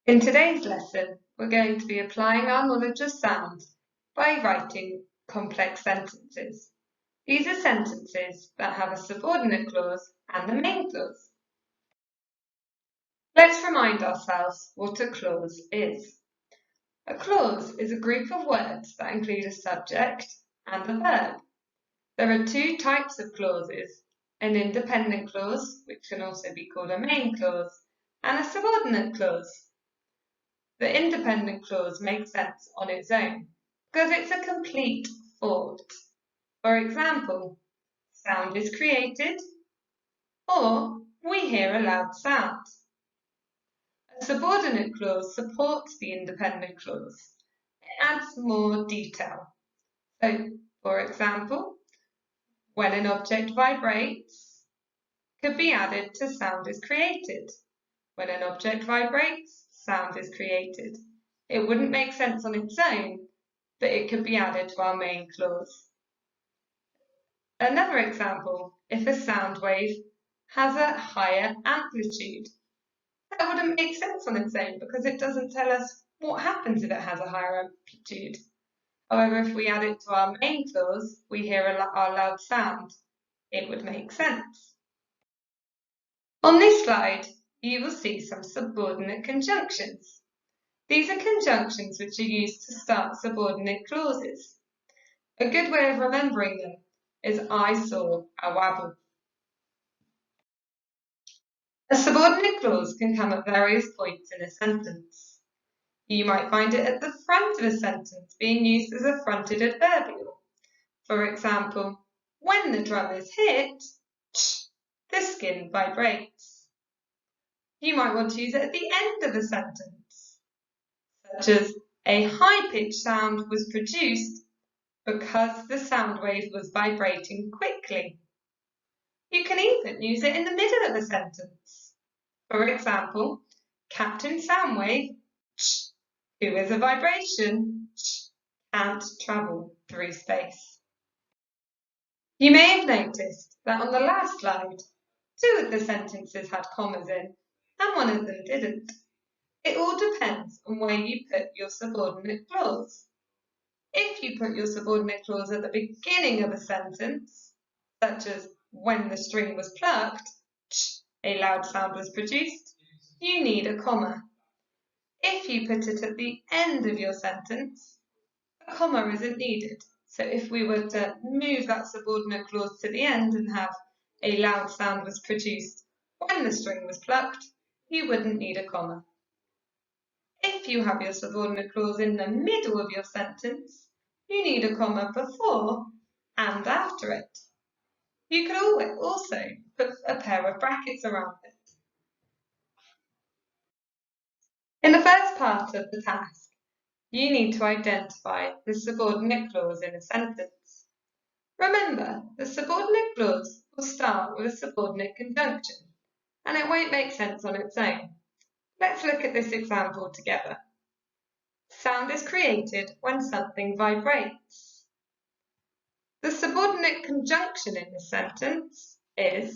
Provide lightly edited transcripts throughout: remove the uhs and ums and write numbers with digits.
In today's lesson, we're going to be applying our knowledge of sound by writing complex sentences. These are sentences that have a subordinate clause and a main clause. Let's remind ourselves what a clause is. A clause is a group of words that include a subject and a verb. There are two types of clauses, an independent clause, which can also be called a main clause, and a subordinate clause. The independent clause makes sense on its own because it's a complete thought. For example, sound is created, or we hear a loud sound. A subordinate clause supports the independent clause. It adds more detail. So, for example, when an object vibrates, could be added to sound is created. When an object vibrates, sound is created. It wouldn't make sense on its own, but it could be added to our main clause. Another example, if a sound wave has a higher amplitude. That wouldn't make sense on its own because it doesn't tell us what happens if it has a higher amplitude. However, if we add it to our main clause, we hear our loud sound. It would make sense. On this slide, you will see some subordinate conjunctions. These are conjunctions which are used to start subordinate clauses. A good way of remembering them is I saw a wabble. A subordinate clause can come at various points in a sentence. You might find it at the front of a sentence being used as a fronted adverbial. For example, when the drum is hit, the skin vibrates. You might want to use it at the end of a sentence, such as a high-pitched sound was produced because the sound wave was vibrating quickly. You can even use it in the middle of a sentence. For example, Captain Soundwave, who is a vibration, can't travel through space. You may have noticed that on the last slide, two of the sentences had commas in, and one of them didn't. It all depends on where you put your subordinate clause. If you put your subordinate clause at the beginning of a sentence, such as when the string was plucked, a loud sound was produced, you need a comma. If you put it at the end of your sentence, a comma isn't needed. So if we were to move that subordinate clause to the end and have a loud sound was produced when the string was plucked, you wouldn't need a comma. If you have your subordinate clause in the middle of your sentence, you need a comma before and after it. You could also put a pair of brackets around it. In the first part of the task, you need to identify the subordinate clause in a sentence. Remember, the subordinate clause will start with a subordinate conjunction, and it won't make sense on its own. Let's look at this example together. Sound is created when something vibrates. The subordinate conjunction in this sentence is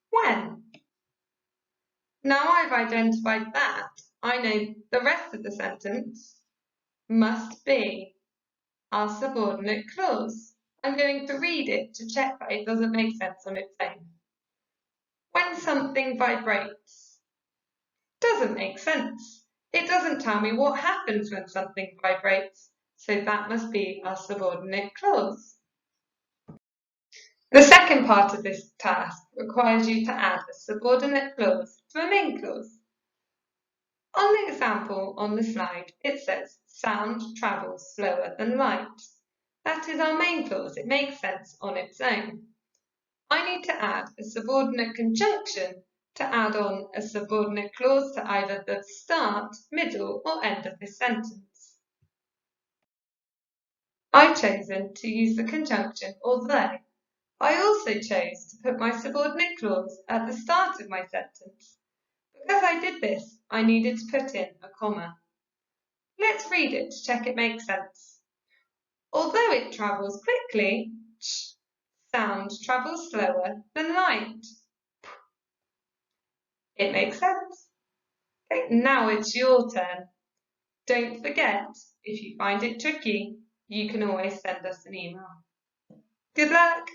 when. Now I've identified that, I know the rest of the sentence must be our subordinate clause. I'm going to read it to check that it doesn't make sense on its own. When something vibrates. Doesn't make sense. It doesn't tell me what happens when something vibrates, so that must be our subordinate clause. The second part of this task requires you to add a subordinate clause to a main clause. On the example on the slide, it says, sound travels slower than light. That is our main clause. It makes sense on its own. I need to add a subordinate conjunction to add on a subordinate clause to either the start, middle, or end of this sentence. I've chosen to use the conjunction although. I also chose to put my subordinate clause at the start of my sentence. Because I did this, I needed to put in a comma. Let's read it to check it makes sense. Although it travels quickly, sound travels slower than light. It makes sense. Okay. Okay, now it's your turn. Don't forget, if you find it tricky, you can always send us an email. Good luck!